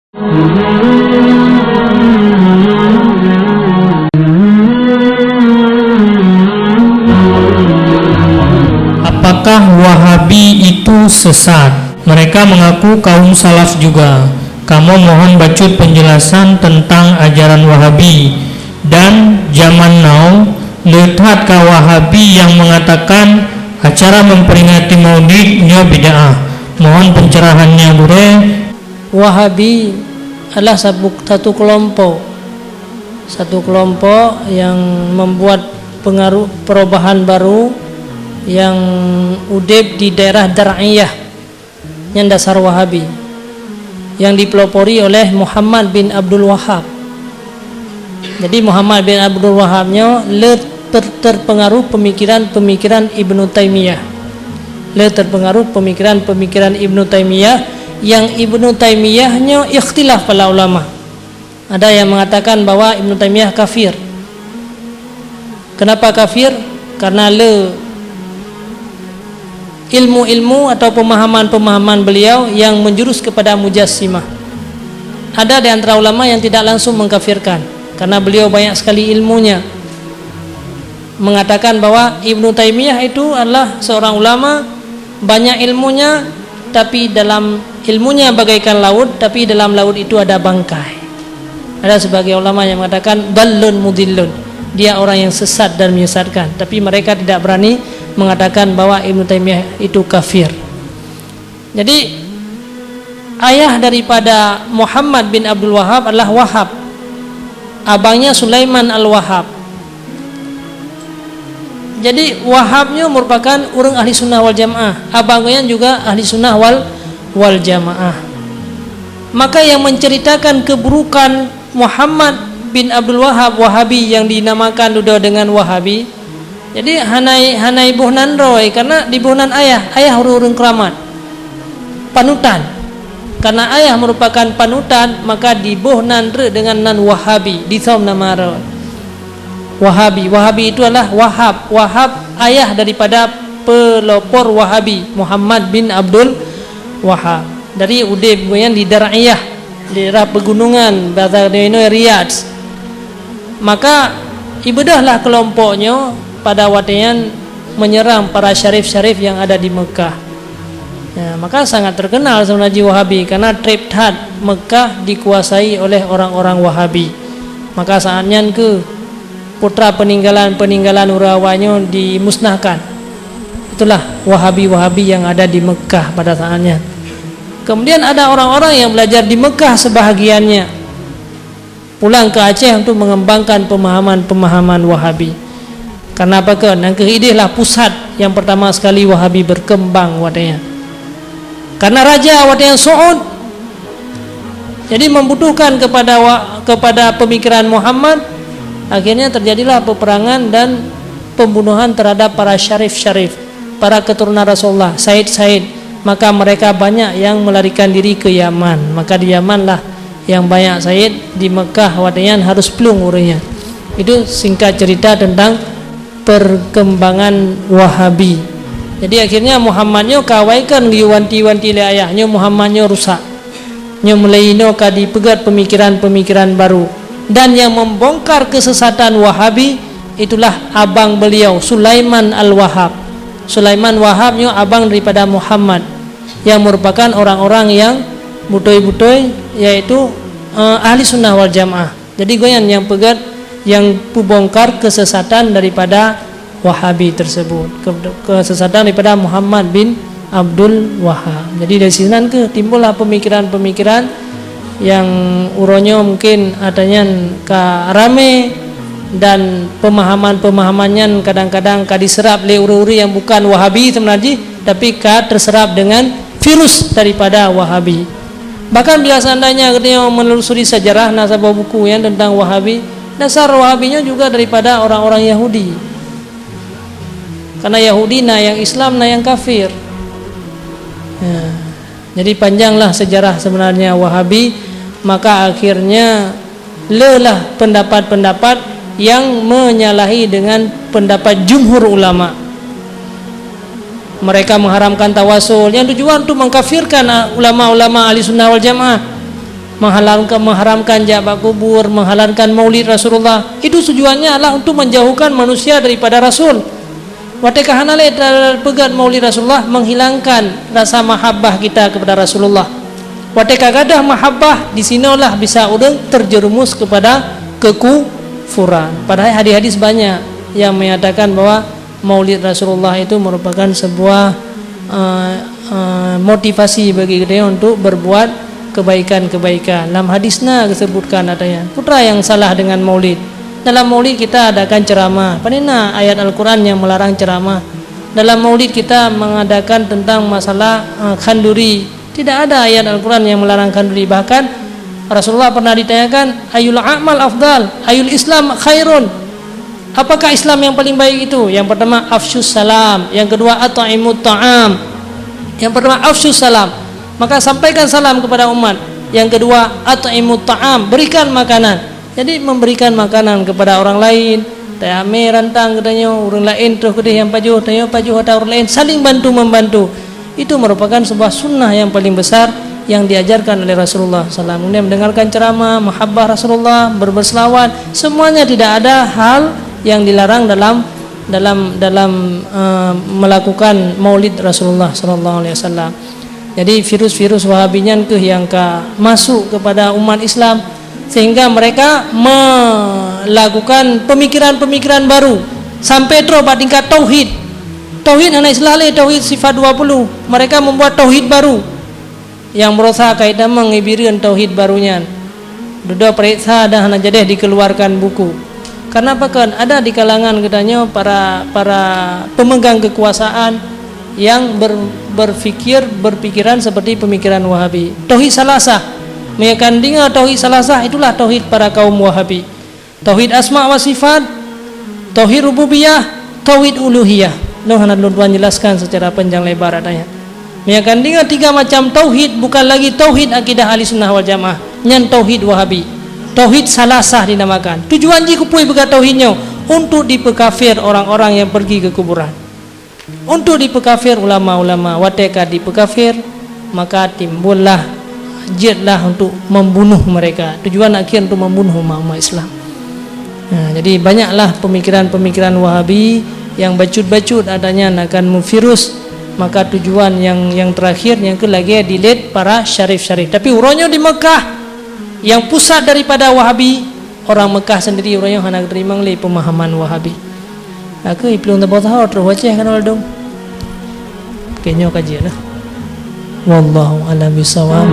Apakah Wahabi itu sesat? Mereka mengaku kaum salaf juga. Kamu mohon bacut penjelasan tentang ajaran Wahabi. Dan zaman now, lihat ke Wahabi yang mengatakan acara memperingati maulidnya bid'ah. Mohon pencerahannya, Bure. Wahabi adalah satu kelompok yang membuat pengaruh perubahan baru yang udib di daerah Dar'iyah yang dasar Wahabi yang dipelopori oleh Muhammad bin Abdul Wahab. Jadi Muhammad bin Abdul Wahabnya terpengaruh pemikiran Ibnu Taimiyah. Terpengaruh pemikiran Ibnu Taimiyah yang Ibnu Taimiyahnya ikhtilaf para ulama. Ada yang mengatakan bahwa Ibnu Taimiyah kafir. Kenapa kafir? Karena ilmu-ilmu atau pemahaman-pemahaman beliau yang menjurus kepada mujassimah. Ada di antara ulama yang tidak langsung mengkafirkan karena beliau banyak sekali ilmunya, mengatakan bahwa Ibnu Taimiyah itu adalah seorang ulama banyak ilmunya, tapi dalam ilmunya bagaikan laut, tapi dalam laut itu ada bangkai. Ada sebagai ulama yang mengatakan dallun mudillun, dia orang yang sesat dan menyesatkan, tapi mereka tidak berani mengatakan bahwa Ibnu Taimiyah itu kafir. Jadi ayah daripada Muhammad bin Abdul Wahab adalah Wahab, abangnya Sulaiman al-Wahab. Jadi Wahabnya merupakan orang ahli sunnah wal jamaah, abangnya juga ahli sunnah wal jamaah. Maka yang menceritakan keburukan Muhammad bin Abdul Wahab, Wahabi, yang dinamakan sudah dengan Wahabi, jadi hanai buhnan roy, karena di buhnan ayah urung keramat panutan, karena ayah merupakan panutan, maka di buhnan dengan nan Wahabi, disom nama roy Wahabi itu adalah Wahab ayah daripada pelopor Wahabi Muhammad bin Abdul Wahab dari udib yang di Dar'iyah, daerah pegunungan bahasa Riyadh. Maka ibadahlah kelompoknya pada watian menyerang para syarif-syarif yang ada di Mekah. Ya, maka sangat terkenal sebenarnya Wahabi karena Triptad Mekah dikuasai oleh orang-orang Wahabi. Maka saatnya ke putra peninggalan urawanya dimusnahkan. Itulah Wahabi yang ada di Mekah pada saatnya. Kemudian ada orang-orang yang belajar di Mekah sebahagiannya pulang ke Aceh untuk mengembangkan pemahaman Wahabi. Karena apa kan? Yang keidihlah pusat yang pertama sekali Wahabi berkembang wadanya. Karena raja wadanya Saud, jadi membutuhkan kepada pemikiran Muhammad, akhirnya terjadilah peperangan dan pembunuhan terhadap para syarif-syarif, para keturunan Rasulullah, Said. Maka mereka banyak yang melarikan diri ke Yaman. Maka di Yaman lah yang banyak Said, di Mekah wadanya harus pelung urusnya. Itu singkat cerita tentang perkembangan Wahabi. Jadi akhirnya Muhammadnya kawaikan diwanti-wanti le ayahnya, Muhammadnya rusak. Nya melaino ka dipegat pemikiran-pemikiran baru. Dan yang membongkar kesesatan Wahabi itulah abang beliau Sulaiman al-Wahab. Sulaiman Wahabnya abang daripada Muhammad yang merupakan orang-orang yang butoy-butoy, yaitu ahli sunnah wal jamaah. Jadi goyan yang pegat yang membongkar kesesatan daripada Wahabi tersebut, kesesatan daripada Muhammad bin Abdul Wahab. Jadi dari sini timbullah pemikiran-pemikiran yang uronyo mungkin adanya ka rame dan pemahamannya kadang-kadang ka diserap oleh uri-uri yang bukan Wahabi sebenarnya, tapi ka terserap dengan virus daripada Wahabi. Bahkan bila seandainya kita menelusuri sejarah nasabah buku yang tentang Wahabi, dasar Wahabinya juga daripada orang-orang Yahudi. Karena Yahudi na yang Islam na yang kafir. Ya. Jadi panjanglah sejarah sebenarnya Wahabi. Maka akhirnya lelah pendapat-pendapat yang menyalahi dengan pendapat jumhur ulama. Mereka mengharamkan tawasul yang tujuan untuk mengkafirkan ulama-ulama ahli sunnah wal jamaah. mengharamkan jabat kubur, menghalalkan maulid Rasulullah. Itu tujuannya adalah untuk menjauhkan manusia daripada Rasul. Watekah hanale pegat maulid Rasulullah menghilangkan rasa mahabbah kita kepada Rasulullah. Watekah gadah mahabbah di sinilah bisa urang terjerumus kepada kekufuran. Padahal hadis-hadis banyak yang menyatakan bahwa maulid Rasulullah itu merupakan sebuah motivasi bagi kita untuk berbuat kebaikan-kebaikan. Dalam hadisnya disebutkan adanya putra yang salah dengan maulid. Dalam maulid kita adakan ceramah. Panina ayat Al-Quran yang melarang ceramah. Dalam maulid kita mengadakan tentang masalah khanduri. Tidak ada ayat Al-Quran yang melarang khanduri. Bahkan Rasulullah pernah ditanyakan, ayul a'mal afdal, ayul islam khairun. Apakah Islam yang paling baik itu? Yang pertama afsyus salam, yang kedua at'imut ta'am. Yang pertama afsyus salam, maka sampaikan salam kepada umat. Yang kedua at'imut ta'am, berikan makanan. Jadi memberikan makanan kepada orang lain, tayame rantang katanya orang lain terus kedih yang pajuh, tanya pajuh atau orang lain, saling bantu membantu. Itu merupakan sebuah sunnah yang paling besar yang diajarkan oleh Rasulullah SAW. Kemudian mendengarkan ceramah, mahabbah Rasulullah, berselawat, semuanya tidak ada hal yang dilarang dalam melakukan maulid Rasulullah SAW. Jadi virus-virus Wahabinya ke yang masuk kepada umat Islam sehingga mereka melakukan pemikiran-pemikiran baru sampai terus pada tingkat tauhid. Tauhid hanya istilah tauhid sifat 20. Mereka membuat tauhid baru yang berusaha kaitan mengibirkan tauhid barunya. Duda periksa dan hanya jadi dikeluarkan buku. Karena apa kan ada di kalangan katanya para pemegang kekuasaan yang berpikiran seperti pemikiran Wahabi. Tauhid salasah, mengandungi tauhid salasah itulah tauhid para kaum Wahabi. Tauhid asma wa sifat, tauhid rububiyah, tauhid uluhiyah. Noh hana Tuan jelaskan secara panjang lebar adanya. Mengandungi 3 macam tauhid, bukan lagi tauhid akidah Ahlussunnah wal Jamaah, nyan tauhid Wahabi. Tauhid salasah dinamakan. Tujuan ji kupui begat tauhidnya untuk dipekafir orang-orang yang pergi ke kuburan. Untuk dipekafir ulama-ulama. Wateka dipekafir, maka timbullah jihadlah untuk membunuh mereka. Tujuan akhir untuk membunuh umat Islam. Nah, jadi banyaklah pemikiran-pemikiran Wahabi yang bacut-bacut adanya akan memvirus. Maka tujuan yang terakhir yang kelagi dilid para syarif-syarif. Tapi urangnya di Mekah yang pusat daripada Wahabi, orang Mekah sendiri orang yang hendak terima oleh pemahaman Wahabi. Aku belum tahu terus wajah kan dong. Kayaknya kajian lah. Wallahu a'lam bishawab.